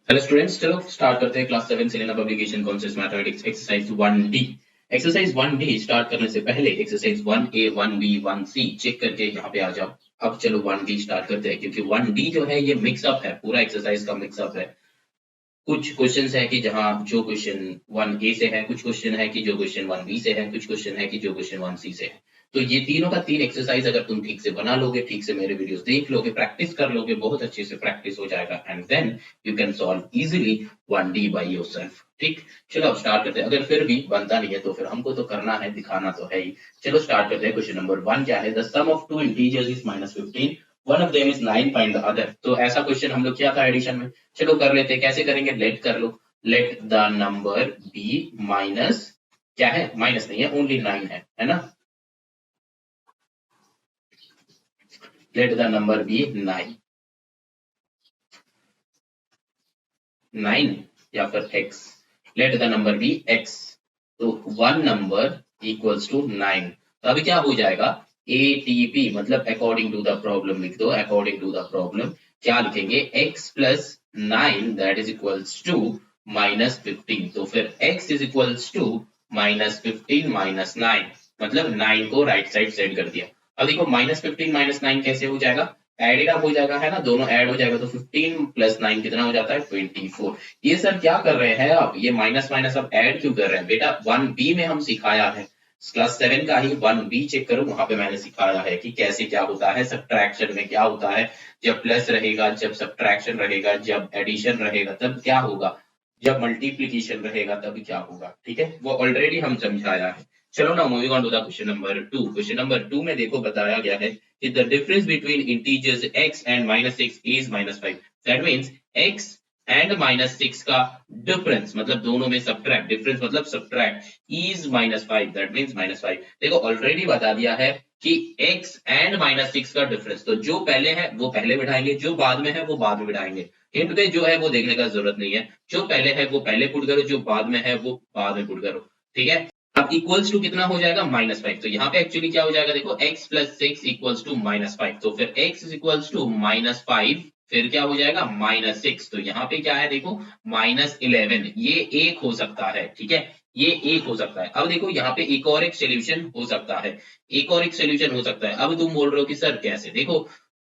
Hello students, चलो start करते हैं class 7 Selina publication concepts mathematics exercise 1D। Exercise 1D start करने से पहले exercise 1A 1B 1C check करके यहाँ पे आ जाओ। अब चलो 1D स्टार्ट करते हैं, क्योंकि 1D जो है ये मिक्सअप है, पूरा एक्सरसाइज का मिक्सअप है। कुछ क्वेश्चंस है कि जहां जो क्वेश्चन 1A से है, कुछ क्वेश्चन है कि जो क्वेश्चन 1B से है, कुछ क्वेश्चन है कि जो क्वेश्चन 1C से है। तो ये तीनों का तीन एक्सरसाइज अगर तुम ठीक से बना लोगे, ठीक से मेरे वीडियोस देख लोगे, प्रैक्टिस कर लोगे, बहुत अच्छे से प्रैक्टिस हो जाएगा and then you can solve easily 1D by yourself. ठीक, चलो अब स्टार्ट करते हैं। अगर फिर भी बनता नहीं है तो फिर हमको तो करना है, दिखाना तो है ही। चलो स्टार्ट करते हैं। क्वेश्चन नंबर 1 क्या है? The sum of two integers is -15, one of them is 9, find the other. तो ऐसा क्वेश्चन हम लोग किया था एडिशन में। चलो कर लेते हैं। कैसे करेंगे? लेट कर लो। Let the number b minus, क्या है? माइनस नहीं है, ओनली 9 है ना। लेट द नंबर बी 9, 9 या फिर x। Let the number be x। तो वन नंबर इक्वल्स टू 9। तो अभी क्या हो जाएगा? ATP मतलब अकॉर्डिंग टू द प्रॉब्लम लिख दो। अकॉर्डिंग टू द प्रॉब्लम क्या लिखेंगे? x plus 9 that is equals to -15। तो फिर x इज इक्वल्स टू -15 -9, मतलब 9 को राइट साइड सेंड कर दिया। अब देखो -15 -9 कैसे हो जाएगा? एडेड अप हो जाएगा, है ना, दोनों ऐड हो जाएगा। तो 15 प्लस 9 कितना हो जाता है? 24। ये सर क्या कर रहे हैं आप? ये माइनस माइनस अब ऐड क्यों कर रहे हैं? बेटा 1B में हम सिखाया है, क्लास 7 का ही 1B चेक करो, वहां पे मैंने सिखाया है कि कैसे क्या होता है, सब्ट्रैक्शन में क्या होता है। जब प्लस रहेगा, जब सब्ट्रैक्शन रहेगा, जब एडिशन रहेगा तब क्या होगा, जब मल्टीप्लीकेशन रहेगा तब क्या होगा। ठीक है, वो ऑलरेडी हम समझाया है। चलो ना moving on to the question number 2। Question number 2 में देखो बताया गया है कि the difference between integers x and -6 is -5। That means x and -6 का डिफरेंस मतलब दोनों में सब्ट्रैक्ट, डिफरेंस मतलब सब्ट्रैक्ट, इज -5 दैट मींस -5। देखो ऑलरेडी बता दिया है कि x एंड -6 का डिफरेंस, तो जो पहले है वो पहले बिठाएंगे, जो बाद में है वो बाद में बिठाएंगे। हिंट पे जो है वो देखने का जरूरत नहीं है, जो पहले है वो पहले पुट करो, जो बाद में है वो बाद में पुट करो। ठीक है, अब इक्वल्स टू कितना हो जाएगा? -5। तो यहाँ पे एक्चुअली क्या हो जाएगा? देखो x प्लस 6 इक्वल्स टू -5। तो फिर x इज इक्वल्स टू -5, फिर क्या हो जाएगा? -6। तो यहाँ पे क्या है? देखो -11, ये एक हो सकता है। ठीक है, ये एक हो सकता है। अब देखो यहाँ पे एक और एक सोल्यूशन हो सकता है, एक और एक सोल्यूशन हो सकता है। अब तुम बोल रहे हो कि सर कैसे? देखो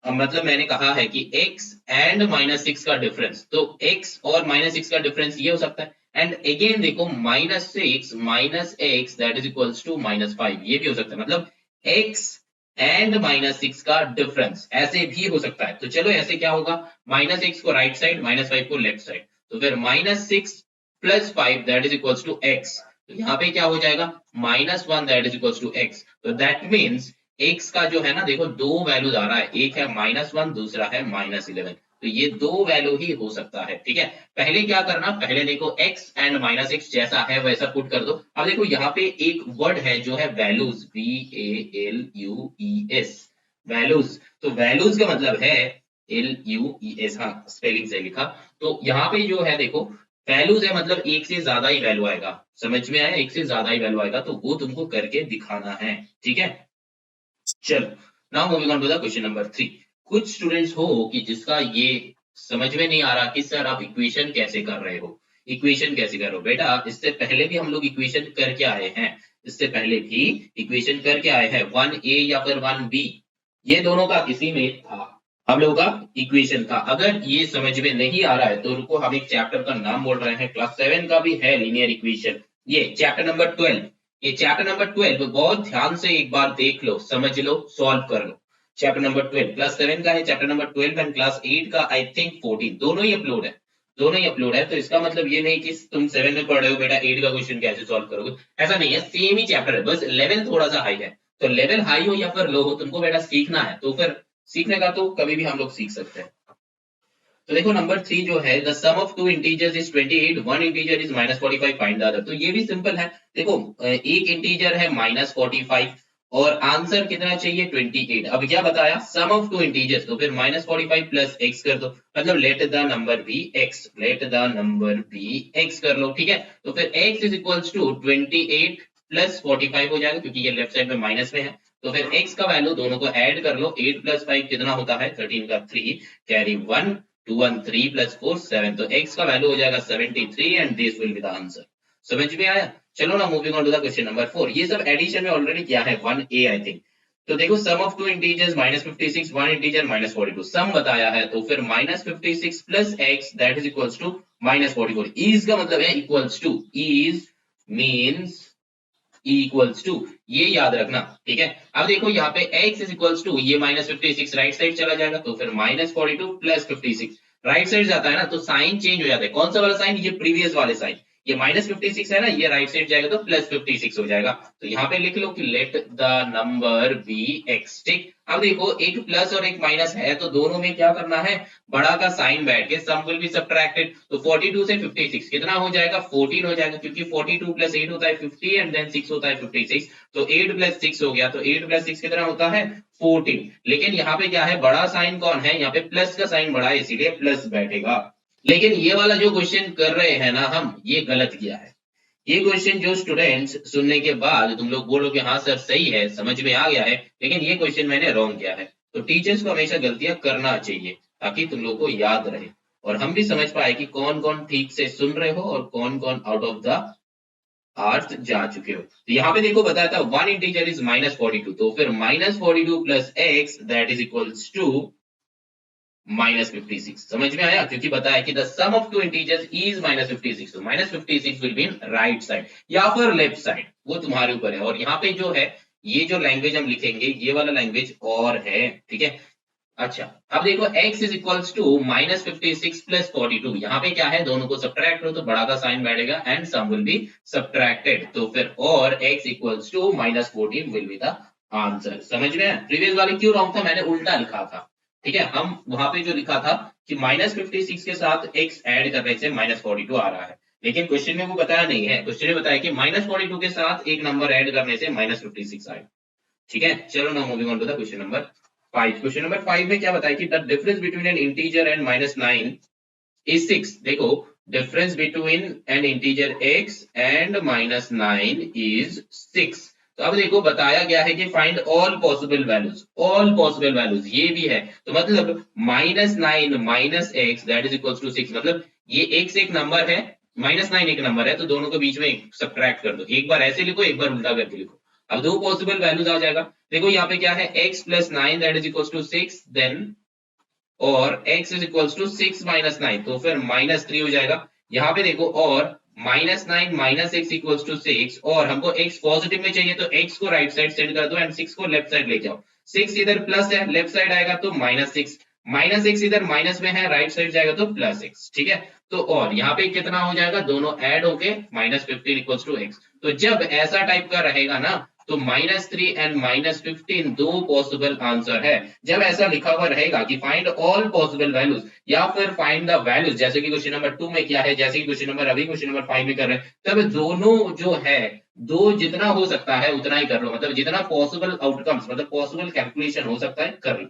मतलब मैंने कहा है कि x एंड -6 का डिफरेंस, तो x और -6 का डिफरेंस ये हो सकता है। एंड अगेन देखो -6 minus x that is equals to -5, ये भी हो सकता है। मतलब x एंड -6 का डिफरेंस ऐसे भी हो सकता है। तो चलो ऐसे क्या होगा? -x को राइट साइड, -5 को लेफ्ट साइड। तो फिर -6 plus 5 that is equals to x। तो यहाँ पे क्या हो जाएगा? -1 that is equals to x। तो दैट मीन्स x का जो है ना, देखो दो वैल्यूज आ रहा है, एक है -1, दूसरा है -11। तो ये दो वैल्यू ही हो सकता है। ठीक है, पहले क्या करना, पहले देखो x एंड -x जैसा है वैसा पुट कर दो। अब देखो यहाँ पे एक वर्ड है जो है वैल्यूज, VALUES, वैल्यूज। तो वैल्यूज का मतलब है LUES, हाँ स्पेलिंग से लिखा। तो यहाँ पे जो है देखो वैल्यूज है, मतलब एक से ज्यादा ही वैल्यू आएगा। समझ में आया? एक से ज्यादा ही वैल्यू आएगा, तो वो तुमको करके दिखाना है। ठीक है, चलो now moving on to the question number 3। कुछ स्टूडेंट्स हो कि जिसका ये समझ में नहीं आ रहा कि सर आप इक्वेशन कैसे कर रहे हो, इक्वेशन कैसे कर रहे हो। बेटा इससे पहले भी हम लोग इक्वेशन करके आए हैं, इससे पहले भी इक्वेशन करके आए हैं, 1A या फिर 1B, ये दोनों का किसी में था हम लोगों का इक्वेशन था। अगर ये समझ में नहीं आ रहा है तो रुको, हम एक चैप्टर का नाम बोल रहे हैं, क्लास 7 का भी है लीनियर इक्वेशन, ये चैप्टर नंबर 12। ये चैप्टर नंबर 12 बहुत ध्यान से एक बार देख लो, समझ लो, सॉल्व कर लो। चैप्टर नंबर 12 क्लास 7 का है, चैप्टर नंबर 12 एंड क्लास 8 का आई थिंक 14, दोनों ही अपलोड है, दोनों ही अपलोड है। तो इसका मतलब ये नहीं कि तुम 7 में पढ़ रहे हो बेटा 8 का क्वेश्चन कैसे सॉल्व करोगे, ऐसा नहीं है, सेम ही चैप्टर है, बस लेवल थोड़ा सा हाई है। तो लेवल हाई हो या फिर लो हो, तुमको बेटा सीखना है, तो फिर सीखने का तो कभी भी हम लोग सीख सकते हैं। तो देखो नंबर 3 जो है, the sum of two integers is 28, one integer is -45, find the other. तो ये भी सिंपल है। देखो एक इंटीजर है -45 और आंसर कितना चाहिए? 28। अब क्या बताया? सम ऑफ टू इंटीजर्स, तो फिर -45 प्लस x कर दो, मतलब let the number be x, let the number be x कर लो। ठीक है, तो फिर x is equals to 28 plus 45 हो जाएगा, क्योंकि ये लेफ्ट साइड में माइनस में है। तो फिर x का वैल्यू दोनों को ऐड कर लो, 8 प्लस 5 कितना होता है? 13 का 3, कैरी 1, 2 1 3 प्लस 4 7, तो x का वैल्यू हो जाएगा 73 and this will be the answer. समझ में आया? चलो ना moving on to the question number 4। ये सब एडिशन में ऑलरेडी किया है 1a आई थिंक। तो देखो sum of two integers -56 one integer -42 sum बताया है, तो फिर -56 plus x that is equals to -44। Is का मतलब है equals to, is means equals to, ये याद रखना, ठीक है। अब देखो यहाँ पे x इज इक्वल्स टू, ये -56 राइट साइड चला जाएगा, तो फिर -42 प्लस 56 राइट साइड जाता है ना, तो साइन चेंज हो जाता है। कौन सा वाला साइन? ये प्रीवियस वाले साइन। ये -56 है ना, ये राइट साइड जाएगा तो +56 हो जाएगा। तो यहाँ पे लिख लो कि let the number be x, ठीक। अब देखो एक प्लस और एक माइनस है, तो दोनों में क्या करना है, बड़ा का साइन बैठ के सम विल बी सबट्रैक्टेड। तो 42 से 56 कितना हो जाएगा, 14 हो जाएगा, क्योंकि 42 प्लस 8 होता है 50 एंड देन 6 होता है 56। तो 8 प्लस 6 हो गया, तो 8 प्लस 6 कितना होता है 14। लेकिन यहाँ पे क्या है, बड़ा साइन कौन है, यहाँ पे प्लस का साइन बड़ा है, इसीलिए प्लस बैठेगा। लेकिन ये वाला जो क्वेश्चन कर रहे हैं ना हम, ये गलत किया है। ये क्वेश्चन जो स्टूडेंट्स सुनने के बाद तुम लोग बोलोगे हाँ सर सही है, समझ में आ गया है, लेकिन ये क्वेश्चन मैंने रॉन्ग किया है। तो टीचर्स को हमेशा गलतियां करना चाहिए ताकि तुम लोग को याद रहे और हम भी समझ पाए कि कौन कौन ठीक से सुन रहे हो और कौन कौन आउट ऑफ द अर्थ जा चुके हो। तो यहाँ पे देखो बताया था वन इंटीजर इज -42, तो फिर -42 plus x that is equals to -56। समझ में आया? क्योंकि बताया कि the sum of two integers is -56, तो -56 will be in right side या फिर लेफ्ट साइड, वो तुम्हारे ऊपर है। और यहाँ पे जो है, ये जो लैंग्वेज हम लिखेंगे, ये वाला लैंग्वेज और है, ठीक है। अच्छा, अब देखो x is equals to -56 plus 42, यहाँ पे क्या है, दोनों को सब्ट्रैक्ट करो तो बड़ा का साइन बैठेगा and sum will be subtracted, तो फिर और x equals to -14 will be the answer. समझ में? प्रीवियस वाले क्यों रॉन्ग था, मैंने उल्टा लिखा था, ठीक है। हम वहां पे जो लिखा था कि -56 के साथ x ऐड करने से -42 आ रहा है, लेकिन क्वेश्चन में वो बताया नहीं है। क्वेश्चन में बताया कि -42 के साथ एक नंबर ऐड करने से -56 आएगा, ठीक है। चलो ना moving on to the question number 5। Question number 5 में क्या बताया कि the difference between an integer and -9 is 6। देखो difference between an integer x and -9 is 6। तो अब देखो बताया गया है कि find all possible values, all possible values ये भी है, तो मतलब -9 minus x that is equals to 6, मतलब ये x एक नंबर है, -9 एक नंबर है, तो दोनों के बीच में सब्ट्रैक्ट कर दो। एक बार ऐसे लिखो, एक बार उल्टा करके लिखो। अब दो पॉसिबल वैल्यूज आ जाएगा। देखो यहाँ पे क्या है, x plus 9 that is equals to 6, then और x is equals to 6 minus 9, तो फिर -3 हो जाएगा। यहाँ पे देखो और -9 माइनस x इक्वल्स टू 6, और हमको x पॉजिटिव में चाहिए, तो x को राइट साइड सेंड कर दो एंड 6 को लेफ्ट साइड लेके आओ। 6 इधर प्लस है, लेफ्ट साइड आएगा तो -6, -6 इधर माइनस में है, राइट साइड जाएगा तो +6, ठीक है। तो और यहाँ पे कितना हो जाएगा, दोनों ऐड होके -15 इक्वल्स टू x। तो जब ऐसा टाइप का रहेगा ना, तो -3 एंड -15 दो पॉसिबल आंसर है। जब ऐसा लिखा हुआ रहेगा कि फाइंड ऑल पॉसिबल वैल्यूज या फिर फाइंड द वैल्यूज, जैसे कि क्वेश्चन नंबर 2 में क्या है, जैसे कि क्वेश्चन नंबर अभी क्वेश्चन नंबर 5 में कर रहे हैं, तब दोनों जो है, दो जितना हो सकता है उतना ही कर लो, मतलब जितना पॉसिबल आउटकम्स, मतलब पॉसिबल कैलकुलेशन हो सकता है कर लो,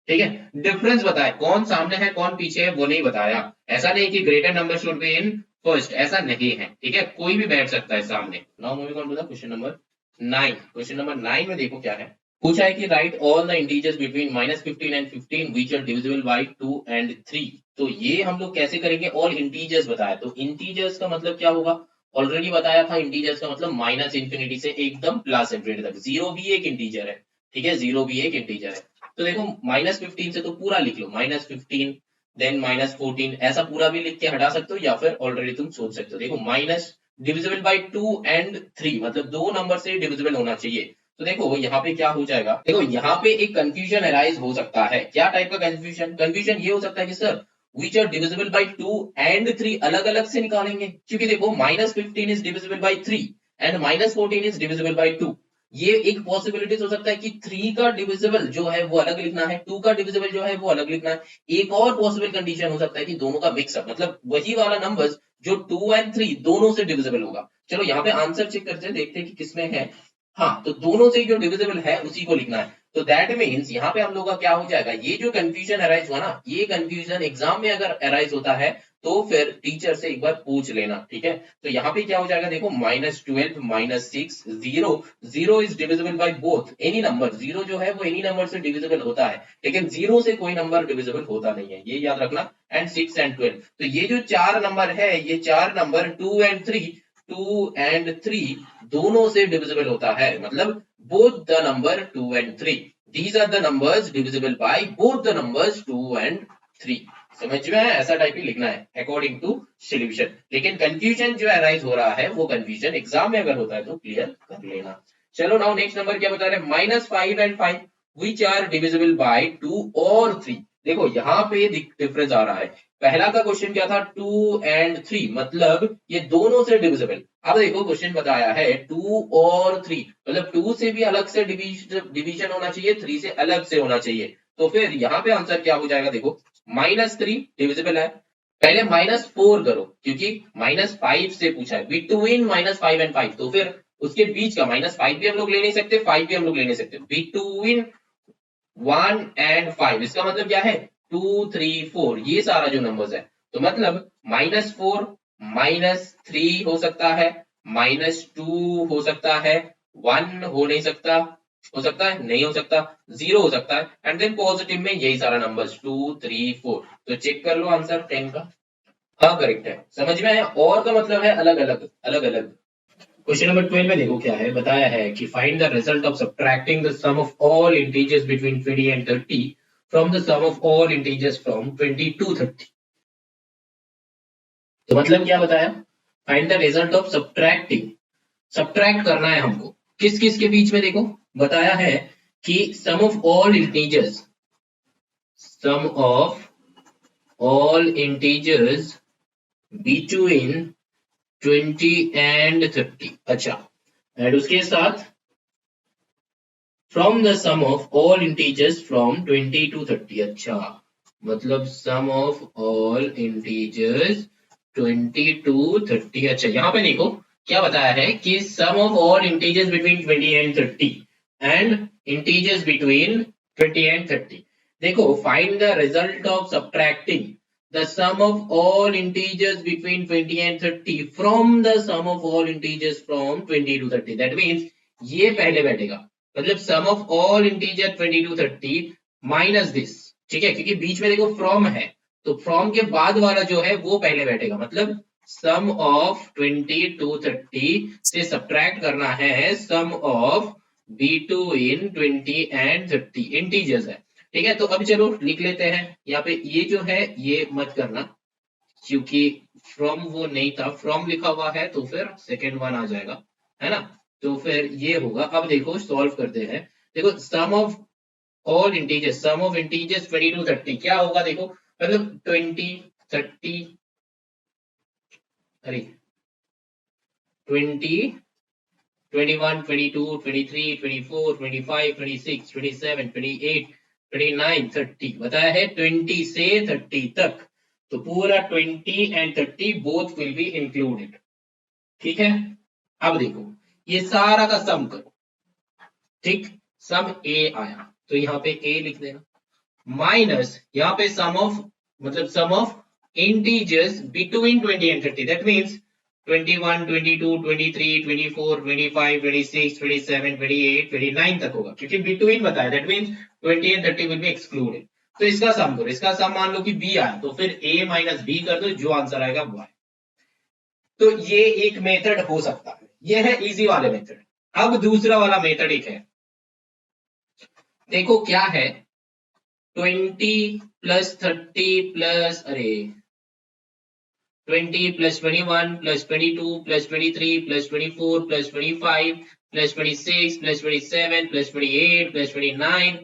ठीक है। डिफरेंस बताए, कौन सामने है कौन पीछे है वो नहीं बताया। ऐसा नहीं कि greater number should be in first, ऐसा नहीं है, ठीक है, कोई भी बैठ सकता है सामने। Now moving on to the question number 9। Question number 9 में देखो क्या है, पूछा है कि write all the integers between -15 and 15 which are divisible by 2 and 3। तो ये हम लोग कैसे करेंगे, ऑल इंटीजर्स बताया, तो इंटीजर्स का मतलब क्या होगा, ऑलरेडी बताया था, इंटीजर्स का मतलब -∞ से एकदम +∞ तक। 0 भी एक इंटीजर है, ठीक है, 0 भी एक इंटीजर है। तो देखो -15 से तो पूरा लिख लो, -15 देन -14, ऐसा पूरा भी लिख के हटा सकते हो, या फिर ऑलरेडी तुम सोच सकते हो। देखो माइनस डिविजिबल बाय 2 एंड 3, मतलब दो नंबर से डिविजिबल होना चाहिए। तो देखो यहाँ पे क्या हो जाएगा, देखो यहाँ पे एक कंफ्यूजन अराइज हो सकता है। क्या टाइप का कंफ्यूजन, कंफ्यूजन ये हो सकता है कि sir which are divisible by 2 and 3 अलग अलग से निकालेंगे, क्योंकि देखो -15 is divisible by 3 and -14 is divisible by 2। ये एक पॉसिबिलिटीज हो सकता है कि 3 का डिविजिबल जो है वो अलग लिखना है, 2 का डिविजिबल जो है वो अलग लिखना है। एक और पॉसिबल कंडीशन हो सकता है कि दोनों का मिक्सअप, मतलब वही वाला नंबर्स जो 2 एंड 3 दोनों से डिविजिबल होगा। चलो यहाँ पे आंसर चेक करते हैं, देखते हैं कि किसमें है। हाँ, तो दोनों से जो डिविजिबल है उसी को लिखना है। तो दैट मीन्स यहाँ पे हम लोग का क्या हो जाएगा, ये जो कंफ्यूजन अराइज हुआ ना, ये कंफ्यूजन एग्जाम में अगर अराइज होता है तो फिर टीचर से एक बार पूछ लेना, ठीक है। तो यहाँ पे क्या हो जाएगा देखो, -12 -6 0, 0 is divisible by both any number, 0 जो है वो एनी नंबर से डिविजिबल होता है, लेकिन 0 से कोई नंबर डिविजिबल होता नहीं है, ये याद रखना। एंड 6 एंड 12, तो ये जो चार नंबर है, ये चार नंबर 2 एंड 3 दोनों से डिविजिबल होता है, मतलब both the number 2 and 3, these are the numbers divisible by both the numbers 2 and 3। समझ में है, ऐसा टाइप ही लिखना है अकॉर्डिंग टू सॉल्यूशन। लेकिन कंफ्यूजन जो अराइज हो रहा है वो कंफ्यूजन एग्जाम में अगर होता है तो क्लियर कर लेना। चलो नाउ नेक्स्ट नंबर क्या बता रहे हैं, -5 and 5 which are divisible by 2 or 3। देखो यहाँ पे डिफरेंस आ रहा है, पहला का क्वेश्चन क्या था 2 and 3, मतलब ये दोनों से डिविजिबल। अब देखो क्वेश्चन बताया है 2 और 3, मतलब 2 से भी अलग से डिवीजन होना चाहिए, 3 से अलग से होना चाहिए। तो फिर यहाँ पे आंसर क्या हो जाएगा देखो, -3 डिविजिबल है, पहले -4 करो क्योंकि -5 से पूछा है, बिटवीन -5 एंड 5, तो फिर उसके बीच का -5 भी हम लोग ले नहीं सकते, 5 भी हम लोग ले नहीं सकते, बिटवीन 1 एंड 5, इसका मतलब क्या है 2 3 4, ये सारा जो नंबर्स है, तो मतलब -4 -3 हो सकता है, -2 हो सकता है, 1 हो नहीं सकता, हो सकता है नहीं हो सकता, 0 हो सकता है, एंड देन पॉजिटिव में यही सारा नंबर्स 2 3 4। तो चेक कर लो आंसर 10 का। हाँ करेक्ट है, समझ में आया। और का मतलब है अलग अलग अलग अलग। क्वेश्चन नंबर 12 में देखो क्या है, बताया है कि find the result of subtracting the sum of all integers between 20 and 30 from the sum of all integers from 20 to 30। तो मतलब क्या बताया, find the result of subtracting, subtract करना है हमको किस किस के बीच में। देखो बताया है कि sum of all integers, sum of all integers between 20 and 30। अच्छा, एंड उसके साथ from the sum of all integers from 20 to 30। अच्छा, मतलब sum of all integers 20 to 30। अच्छा, यहाँ पे देखो क्या बताया है कि sum of all integers between 20 and 30 and integers between 20 and 30। देखो find the result of subtracting the sum of all integers between 20 and 30 from the sum of all integers from 20 to 30। that means ये पहले बैठेगा, मतलब sum of all integer 20 to 30 minus this, ठीक है, क्योंकि बीच में देखो from है, तो from के बाद वाला जो है वो पहले बैठेगा, मतलब sum of 20 to 30 से subtract करना है sum of between 20 and 30 integers है, ठीक है। तो अब चलो लिख लेते हैं, यहाँ पे ये जो है ये मत करना क्योंकि फ्रॉम वो नहीं था, फ्रॉम लिखा हुआ है तो फिर सेकेंड वन आ जाएगा, है ना। तो फिर ये होगा, अब देखो सॉल्व करते हैं। देखो sum of all integers, sum of integers 20 to 30 क्या होगा, देखो मतलब 20 30, अरे 20 21 22 23 24 25 26 27 28 29 30 बताया है 20 से 30 तक, तो पूरा 20 and 30 both will be included, ठीक है। अब देखो ये सारा का सम करो, ठीक, सम ए आया तो यहाँ पे ए लिख देना, माइनस यहाँ पे सम ऑफ, मतलब sum of integers between 20 and 30, that means 21 22 23 24 25 26 27 28 29 तक होगा, क्योंकि बिटवीन बताया, that means 20 and 30 will be excluded. तो इसका सम करो, इसका सम मान लो कि बी आया, तो फिर a माइनस बी कर दो, जो आंसर आएगा वो आए। तो ये एक मेथड हो सकता है, ये है इजी वाले मेथड। अब दूसरा वाला मेथड एक है, देखो क्या है 20 प्लस 30 प्लस, अरे 20 plus 21 plus 22 plus 23 plus 24 plus 25 plus 26 plus 27 plus 28 plus 29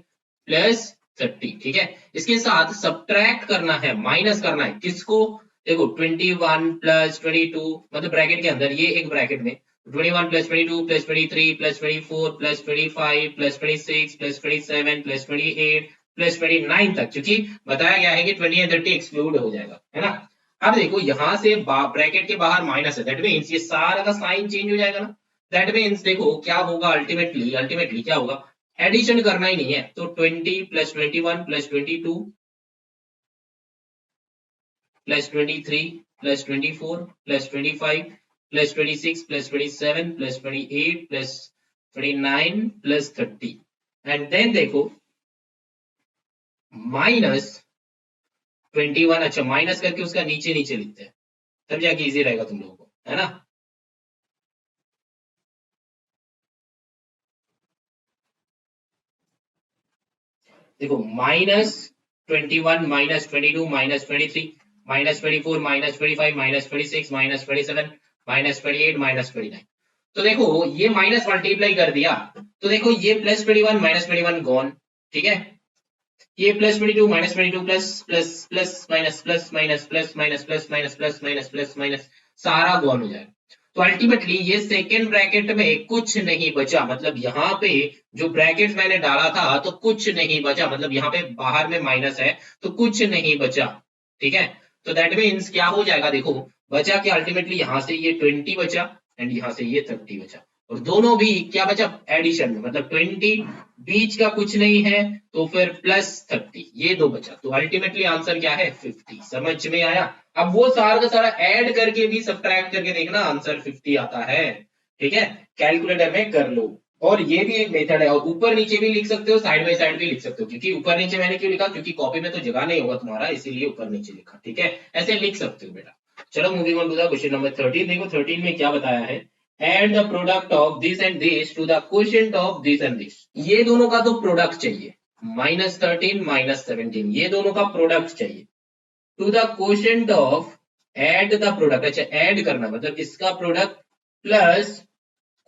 plus 30, ठीक है। इसके साथ सब्ट्रैक्ट करना है, माइनस करना है, किसको, देखो 21 प्लस 22, मतलब ब्रैकेट के अंदर, ये एक ब्रैकेट में 21 plus 22 plus 23 plus 24 plus 25 plus 26 plus 27 plus 28 plus 29 तक, क्योंकि बताया गया है कि 20 एंड 30 एक्सक्लूड हो जाएगा, है ना। अब देखो यहां से ब्रैकेट के बाहर माइनस है, दैट मींस ये सारा का साइन चेंज हो जाएगा ना, दैट मींस देखो क्या होगा, अल्टीमेटली क्या होगा, एडिशन करना ही नहीं है, तो 20 plus 21 plus 22 plus 23 plus 24 plus 25 plus 26 plus 27 plus 28 plus 29 plus 30 and then देखो माइनस 21। अच्छा माइनस करके उसका नीचे नीचे लिखते हैं तब जाके इजी रहेगा तुम लोगों को, है ना। देखो minus 21 minus 22 minus 23 minus 24 minus 25 minus 26 minus 27 minus 28 minus 29। तो देखो ये माइनस मल्टीप्लाई कर दिया तो देखो ये प्लस 21 माइनस 21 गॉन, ठीक है। ये plus 22 minus 22 plus plus plus minus plus minus plus minus plus minus plus minus plus minus सारा गॉन हो जाएगा। तो अल्टीमेटली ये सेकेंड ब्रैकेट में कुछ नहीं बचा, मतलब यहाँ पे जो ब्रैकेट मैंने डाला था तो कुछ नहीं बचा, मतलब यहाँ पे बाहर में माइनस है तो कुछ नहीं बचा, ठीक है। तो दैट मीन्स क्या हो जाएगा, देखो बचा कि अल्टीमेटली यहाँ से ये 20 बचा एंड यहाँ से ये 30 बचा और दोनों भी क्या बचा एडिशन में, मतलब 20 बीच का कुछ नहीं है तो फिर प्लस 30 ये दो बचा। तो अल्टीमेटली आंसर क्या है 50। समझ में आया। अब वो सारा का सारा ऐड करके भी सब्ट्रैक्ट करके देखना आंसर 50 आता है, ठीक है। कैलकुलेटर में कर लो और ये भी एक मेथड है और ऊपर नीचे भी लिख सकते हो, साइड बाय साइड भी लिख सकते हो, क्योंकि ऊपर नीचे मैंने क्यों लिखा क्योंकि कॉपी में तो जगह नहीं होगा तुम्हारा इसीलिए ऊपर नीचे लिखा, ठीक है। ऐसे लिख सकते हो बेटा। चलो moving on to the question number 13। देखो 13 में क्या बताया है, add the product of this and this to the quotient of this and this. ये दोनों का तो प्रोडक्ट चाहिए, माइनस 13 माइनस 17 ये दोनों का प्रोडक्ट चाहिए to the quotient of, add the product, अच्छा ऐड करना मतलब इसका product plus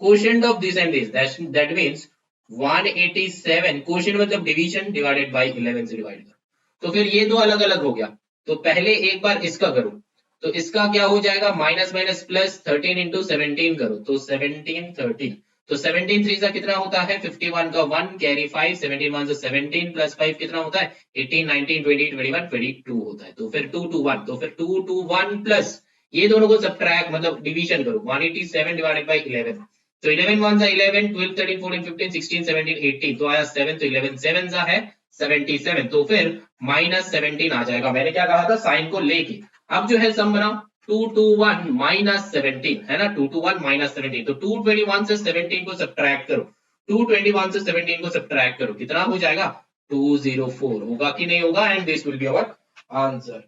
quotient of this and this, that means 187। Quotient मतलब डिवीजन डिवाइडेड बाय 11 से डिवाइड करो। तो फिर ये दो अलग अलग हो गया, तो पहले एक बार इसका करो, तो इसका क्या हो जाएगा माइनस माइनस प्लस 13 इंटू 17 करो तो 17 13। तो 17 3 कितना होता है 51 का 1 कैरी 5, 17 1 से 17 प्लस 5 कितना होता है 18 19 20 21 22 होता है। तो फिर 2 2 1, तो फिर 2 2 1 प्लस ये दोनों को सब्ट्रैक्ट मतलब डिवीजन करो 187 डिवाइडेड बाय 11। तो 11 1 सा 11 12 13 14 15 16 17 18 तो आया 7, तो 11 7 सा है 77। तो फिर माइनस 17 आ जाएगा। मैंने क्या कहा था साइन को लेके। अब जो है सम बनाओ 221 माइनस 17 है ना, 221 माइनस 17। तो 221 से 17 को सब्ट्रैक्ट करो, 221 से 17 को सब्ट्रैक्ट करो कितना हो जाएगा 204 होगा कि नहीं होगा, and this will be our answer.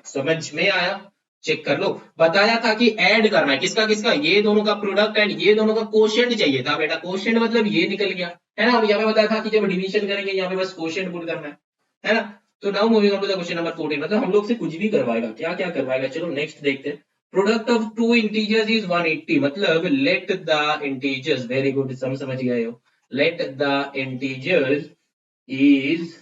समझ में आया। चेक कर लो, बताया था कि ऐड करना है किसका किसका, ये दोनों का प्रोडक्ट एंड ये दोनों का कोशेंट चाहिए था बेटा। कोशेंट मतलब ये निकल गया है ना। यहाँ पे बताया था कि जब डिवीजन करेंगे यहाँ पे बस कोशेंट पुट करना है ना। तो now moving on to the question number 14। मतलब हम लोग से कुछ भी करवाएगा, क्या क्या करवाएगा चलो नेक्स्ट देखते हैं। Product of two integers is 180, मतलब let the integers, very good समझ गए हो, let the integers is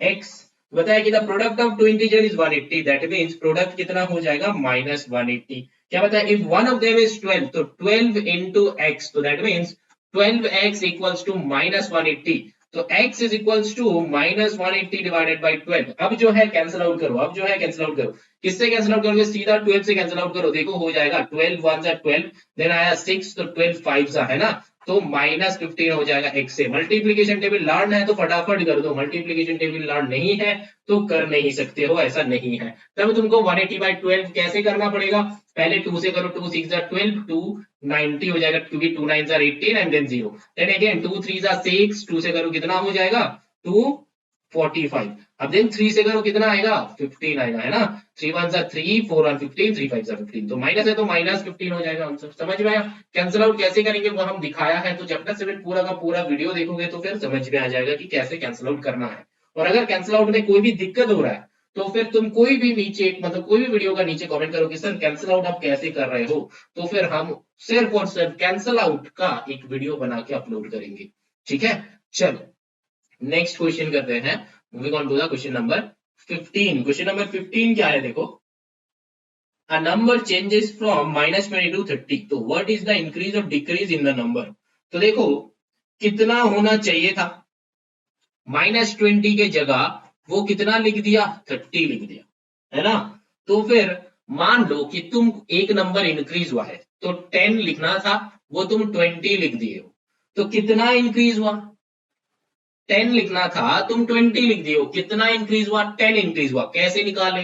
x। बताया कि the product of two integer is 180, that means product कितना हो जाएगा माइनस 180। क्या बताया if one of them is 12 तो 12 इनटू x, तो दैट मींस 12x इक्वल्स टू माइनस 180। तो x is equals to minus 180 divided bye 12। अब जो है कैंसिल आउट करो, अब जो है कैंसिल आउट करो, किससे कैंसिल आउट करोगे सीधा 12 से कैंसिल आउट करो, देखो हो जाएगा 12 1 सा 12 देन आया 6 तो 12 5 सा है ना, तो माइनस 15 हो जाएगा x से। मल्टीप्लीकेशन टेबल लर्न है तो फटाफट कर दो, मल्टीप्लीकेशन टेबल लर्न नहीं है तो कर नहीं सकते हो, ऐसा नहीं है। तब तुमको 180 बाई 12 कैसे करना पड़ेगा, पहले 2 से करो, 2 6 12 2 90 हो जाएगा क्योंकि 2 9 18 एंड देन 0, देन अगेन 2 3 6 2 से करो कितना हो जाएगा 245। अब देन 3 से करो कितना आएगा 15 आएगा है ना, 3 1 3 4 1 15 3 5 15, तो माइनस है तो माइनस 15 हो जाएगा आंसर। समझ में आया। कैंसिल आउट कैसे करेंगे वो हम दिखाया है, तो जब तक से पूरा का पूरा वीडियो देखोगे तो फिर समझ में आ जाएगा कि कैसे कैंसिल आउट करना है। और अगर कैंसिल आउट में कोई भी दिक्कत हो रहा है तो फिर तुम कोई भी नीचे मतलब कोई भी वीडियो का नीचे कमेंट करो कि सर कैंसिल आउट आप कैसे कर रहे हो, तो फिर हम सिर्फ और सिर्फ कैंसिल आउट का एक वीडियो बना के अपलोड करेंगे, ठीक है। चलो नेक्स्ट क्वेश्चन करते हैं, moving on to the question number 15। Question number 15 क्या है देखो, a number changes from minus 20 to 30, तो what is the increase or decrease in the number। तो देखो कितना होना चाहिए था, माइनस 20 के जगह वो कितना लिख दिया 30 लिख दिया है ना। तो फिर मान लो कि तुम एक नंबर इंक्रीज हुआ है तो 10 लिखना था वो तुम 20 लिख दिए हो, तो कितना इंक्रीज हुआ 10 लिखना था, तुम 20 लिख दियो। कितना इंक्रीज हुआ? 10 इंक्रीज हुआ। कैसे निकाले?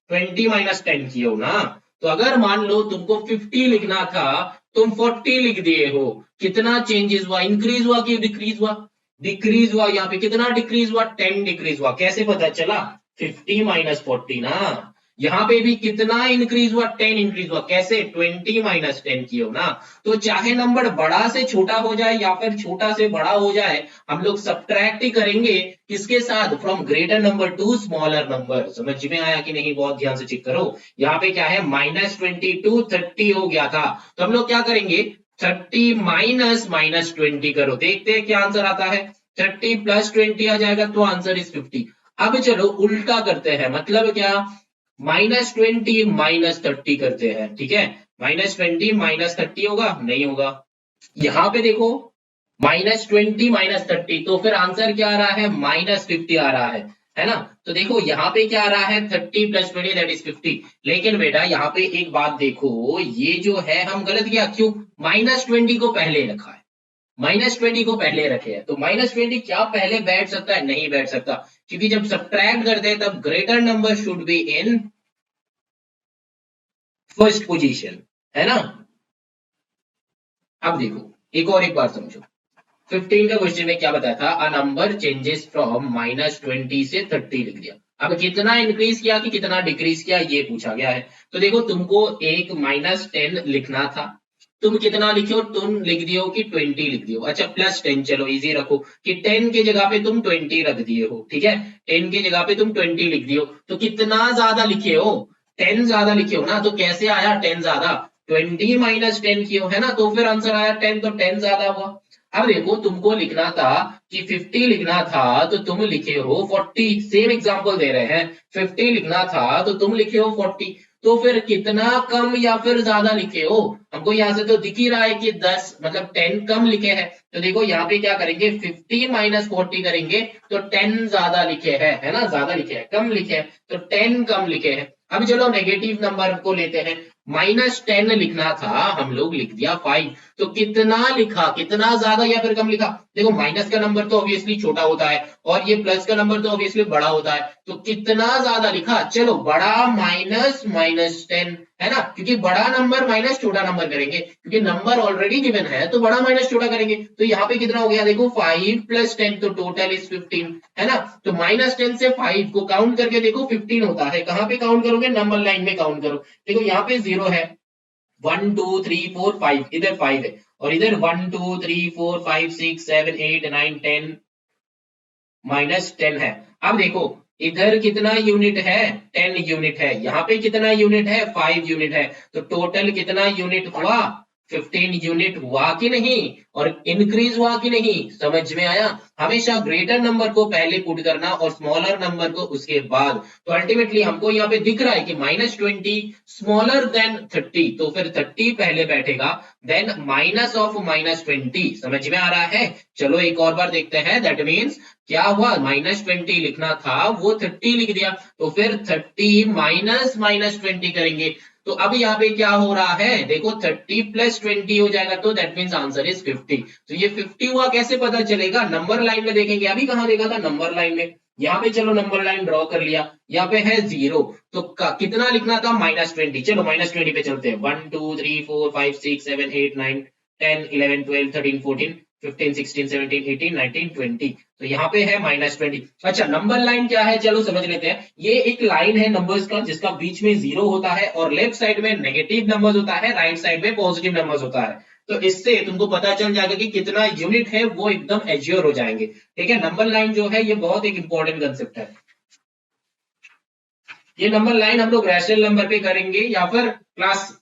20 माइनस 10 किए हो ना। तो अगर मान लो तुमको 50 लिखना था, तुम 40 लिख दिए हो। कितना चेंजेस हुआ? इंक्रीज हुआ कि डिक्रीज हुआ? डिक्रीज हुआ। यहाँ पे कितना डिक्रीज हुआ? 10 डिक्रीज हुआ। कैसे पता चला? 50 माइनस 40 ना। यहाँ पे भी कितना इंक्रीज हुआ? 10 इंक्रीज हुआ। कैसे? 20 माइनस 10 किए हो ना। तो चाहे नंबर बड़ा से छोटा हो जाए या फिर छोटा से बड़ा हो जाए, हम लोग सब्ट्रैक्ट ही करेंगे। किसके साथ? From greater number two smaller number. समझ में आया कि नहीं? बहुत ध्यान से चेक करो। यहाँ पे क्या है? -20 टू 30 हो गया था, तो हम लोग क्या करेंगे? 30 माइनस -20 करो। देखते हैं क्या आंसर आता है। 30 प्लस 20 आ जाएगा, तो आंसर इज 50। अब चलो उल्टा करते हैं। मतलब क्या? -20 -30 करते हैं। ठीक है, -20 -30 होगा? नहीं होगा। यहां पे देखो, -20 -30, तो फिर आंसर क्या आ रहा है? -50 आ रहा है ना। तो देखो यहाँ पे क्या आ रहा है? 30 प्लस 20 दैट इज 50। लेकिन बेटा यहाँ पे एक बात देखो, ये जो है हम गलत किया। क्यों? -20 को पहले रखा है। -20 को पहले रखे हैं, तो -20 क्या पहले बैठ सकता है? नहीं बैठ सकता, क्योंकि जब सब्ट्रैक्ट करते हैं तब greater number should be in first position, है ना। अब देखो, एक बार समझो। 15 का क्वेश्चन में क्या बताया था? अ नंबर चेंजेस फ्रॉम -20 से 30 लिख दिया। अब कितना इंक्रीज किया कि कितना डिक्रीज किया, ये पूछा गया है। तो देखो, तुमको एक -10 लिखना था, तुम कितना लिखे हो? तुम लिख दियो कि 20 लिख दियो। अच्छा, +10, चलो इजी रखो कि 10 के जगह पे तुम 20 रख दिए हो। ठीक है, 10 के जगह पे तुम 20 लिख दियो। तो कितना ज्यादा लिखे हो? 10 ज्यादा लिखे हो ना। तो कैसे आया 10 ज्यादा? 20 माइनस 10 किए हो, है ना। तो फिर आंसर आया 10, तो 10 ज्यादा हुआ। अब देखो, तुमको लिखना था कि 50 लिखना था, तो तुम लिखे हो 40। सेम एग्जांपल दे रहे हैं। 50 लिखना था तो तुम लिखे हो 40। तो फिर कितना कम या फिर ज्यादा लिखे हो? हमको यहाँ से तो दिख ही रहा है कि 10 मतलब 10 कम लिखे हैं। तो देखो यहाँ पे क्या करेंगे? 50 माइनस 40 करेंगे, तो 10 ज्यादा लिखे हैं, है ना। ज्यादा लिखे हैं, कम लिखे हैं, तो 10 कम लिखे हैं। अब चलो नेगेटिव नंबर को लेते हैं। -10 लिखना था, हम लोग लिख दिया 5। तो कितना लिखा? कितना ज्यादा या फिर कम लिखा? देखो, माइनस का नंबर तो ऑब्वियसली छोटा होता है और ये प्लस का नंबर तो ऑब्वियसली बड़ा होता है। तो कितना ज्यादा लिखा? चलो, बड़ा माइनस -10, है ना, क्योंकि बड़ा नंबर माइनस छोटा नंबर करेंगे, क्योंकि नंबर ऑलरेडी गिवन है तो बड़ा माइनस छोटा करेंगे। तो यहाँ पे कितना हो गया? देखो, 5 + 10, तो टोटल इज 15, है ना। तो -10 से 5 को काउंट करके देखो 15 होता है। कहां पे काउंट करोगे? नंबर लाइन में काउंट करो। देखो यहाँ पे 0 है, 1 2 3 4 5, इधर 5 है, और इधर 1 2 3 4 5 6 7 8 9 10 -10 है। अब देखो, इधर कितना यूनिट है? 10 यूनिट है। यहाँ पे कितना यूनिट है? 5 यूनिट है। तो टोटल कितना यूनिट हुआ? 15 यूनिट हुआ कि नहीं? और इंक्रीज हुआ कि नहीं? समझ में आया। हमेशा ग्रेटर नंबर को पहले पुट करना और स्मॉलर नंबर को उसके बाद। तो अल्टीमेटली हमको यहाँ पे दिख रहा है कि -20 स्मॉलर देन 30, तो फिर 30 पहले बैठेगा, देन माइनस ऑफ -20। समझ में आ रहा है। चलो एक और बार देखते हैं। दैट मीन्स क्या हुआ? -20 लिखना था, वो 30 लिख दिया। तो फिर 30 माइनस -20 करेंगे। तो अब यहाँ पे क्या हो रहा है? देखो, 30 + 20 हो जाएगा, तो दैट मीन्स आंसर इज 50। तो ये 50 हुआ, कैसे पता चलेगा? नंबर लाइन में देखेंगे। अभी कहां देखा था? नंबर लाइन में। यहाँ पे चलो नंबर लाइन ड्रॉ कर लिया। यहाँ पे है 0, तो कितना लिखना था? -20। चलो -20 पे चलते हैं। 1 2 3 4 5 6 7 8 9 10 11 12 13 14 15 16 17 18 19 20। तो यहाँ पे है -20। अच्छा, नंबर लाइन क्या है? चलो समझ लेते हैं। ये एक लाइन है नंबर्स का, जिसका बीच में 0 होता है और लेफ्ट साइड में नेगेटिव नंबर्स होता है, राइट साइड में पॉजिटिव नंबर्स होता है। तो इससे तुमको पता चल जाएगा कि कितना यूनिट है, वो एकदम एज्योर हो जाएंगे। ठीक है, नंबर लाइन जो है ये बहुत एक इंपॉर्टेंट कंसेप्ट है। ये नंबर लाइन हम लोग रैशनल नंबर पे करेंगे या फिर क्लास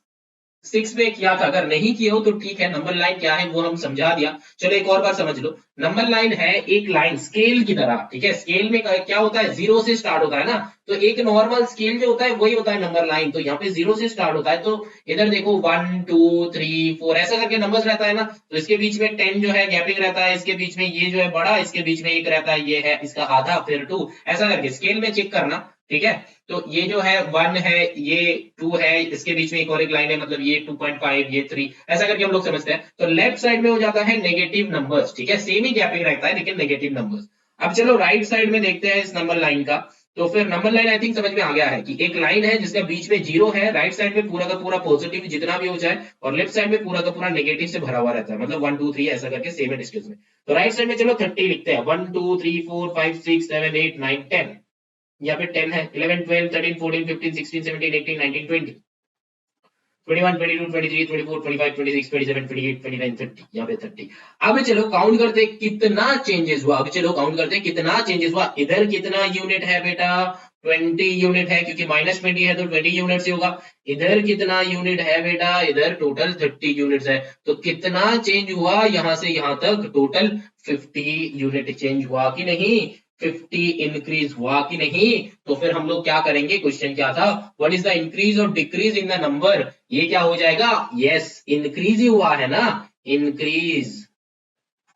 6 में किया था। अगर नहीं किए हो तो ठीक है, नंबर लाइन क्या है वो हम समझा दिया। चलो एक और बार समझ लो। नंबर लाइन है एक लाइन स्केल की तरह। ठीक है, स्केल में क्या होता है? 0 से स्टार्ट होता है ना। तो एक नॉर्मल स्केल जो होता है वही होता है नंबर लाइन। तो यहाँ पे 0 से स्टार्ट होता है, तो इधर देखो 1 2 3 4 ऐसा करके नंबर्स रहता है ना। तो इसके बीच में 10 जो है गैपिंग रहता है, इसके बीच में ये जो है बड़ा, इसके बीच में 1 रहता है, ये है इसका आधा, फिर 2, ऐसा करके स्केल में चेक करना। ठीक है। तो ये जो है 1 है, ये 2 है, इसके बीच में एक और एक लाइन है, मतलब ये 2.5, ये 3, ऐसा करके हम लोग समझते हैं। तो लेफ्ट साइड में हो जाता है नेगेटिव नंबर्स, ठीक है, सेम ही गैपिंग रहता है लेकिन नेगेटिव नंबर्स। अब चलो राइट साइड में देखते हैं इस नंबर लाइन का। तो फिर नंबर लाइन आई थिंक समझ में आ गया है कि एक लाइन है जिसका बीच में जीरो है, राइट साइड में पूरा का पूरा पॉजिटिव जितना भी हो जाए, और लेफ्ट साइड में पूरा का पूरा नेगेटिव से भरा हुआ रहता है, मतलब 1 2 3 ऐसा करके सेम है डिस्टेंस में। तो राइट साइड में चलो 30 लिखते हैं, 1 2 3 4 5 6 7 8 9 10, यहाँ पे 10 है, 11 12 13 14 15 16 17 18 19 20 21 22 23 24 25 26 27 28 29 30, यहाँ पे 30। अब चलो काउंट करते कितना चेंजेस हुआ, अब चलो काउंट करते कितना चेंजेस हुआ। इधर कितना यूनिट है बेटा, 20 यूनिट है, क्योंकि -20 है तो 20 यूनिट से होगा। इधर कितना यूनिट है बेटा, इधर टोटल 30 यूनिट्स है। तो कितना चेंज हुआ यहां से यहां तक, टोटल 50 यूनिट चेंज हुआ कि नहीं, 50 इंक्रीज हुआ कि नहीं। तो फिर हम लोग क्या करेंगे, क्वेश्चन क्या था, व्हाट इज द इंक्रीज और डिक्रीज इन द नंबर। ये क्या हो जाएगा, यस इंक्रीज ही हुआ है ना, इंक्रीज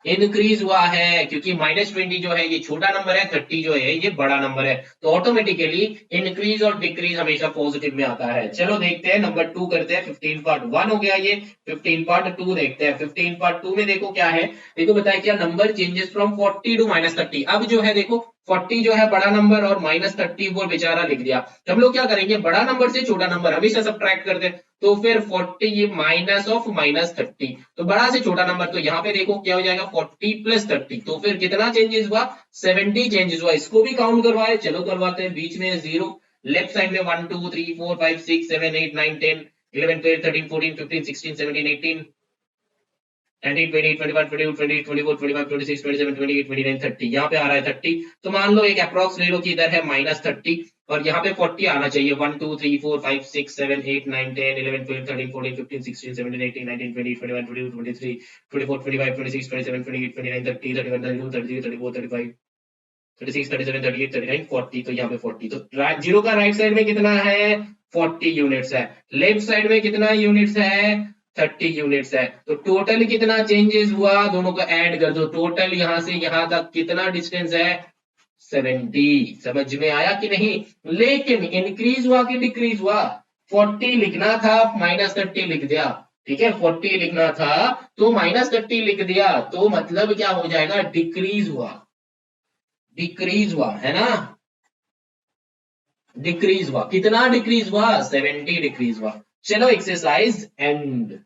इंक्रीज हुआ है, क्योंकि -20 जो है ये छोटा नंबर है, 30 जो है ये बड़ा नंबर है, तो ऑटोमेटिकली इंक्रीज और डिक्रीज हमेशा पॉजिटिव में आता है। चलो देखते हैं नंबर 2 करते हैं, 15 पार्ट 1 हो गया ये, 15 पार्ट 2 देखते हैं। 15 पार्ट 2 में देखो क्या है, देखो बताया क्या, नंबर चेंजेस फ्रॉम 40 टू -30। अब जो है देखो 40 जो है बड़ा नंबर और -30 वो बेचारा लिख दिया। तो हम लोग क्या करेंगे, बड़ा नंबर से छोटा नंबर हमेशा सब्ट्रैक्ट करते हैं, तो फिर 40 ये माइनस ऑफ -30, तो बड़ा से छोटा नंबर, तो यहाँ पे देखो क्या हो जाएगा 40 + 30, तो फिर कितना चेंजेस हुआ, 70 चेंजेस हुआ। इसको भी काउंट करवाए, चलो करवाते हैं। बीच में जीरो, लेफ्ट साइड में 1 2 3 4 5 6 7 8 9 10 11 12 13 14 15 16 17 18 19 20 21 22 23 24 25 26 27 28 29 30, यहाँ पे आ रहा है 30। तो मान लो एक अप्रॉक्स ले लो कि इधर है -30 और यहाँ पे 40 आना चाहिए। 1 2 3 4 5 6 7 8 9 10 11 12 13 14 15 16 17 18 19 20 21 22 23 24 25 26 27 28 29 30 31 32 33 34 35 36 37 38 39 40, तो यहाँ पे 40। तो जीरो का राइट साइड में कितना है, 40 यूनिट्स है, लेफ्ट साइड में कितना यूनिट्स है, 30 यूनिट्स है। तो टोटल कितना चेंजेस हुआ, दोनों को ऐड कर दो, टोटल यहां से यहां तक कितना डिस्टेंस है, 70। समझ में आया कि नहीं। लेकिन इंक्रीज हुआ कि डिक्रीज हुआ, 40 लिखना था -30 लिख दिया, ठीक है, 40 लिखना था तो -30 लिख दिया, तो मतलब क्या हो जाएगा, डिक्रीज हुआ, डिक्रीज हुआ है ना, डिक्रीज हुआ, कितना डिक्रीज हुआ, 70 डिक्रीज हुआ। चलो एक्सरसाइज एंड।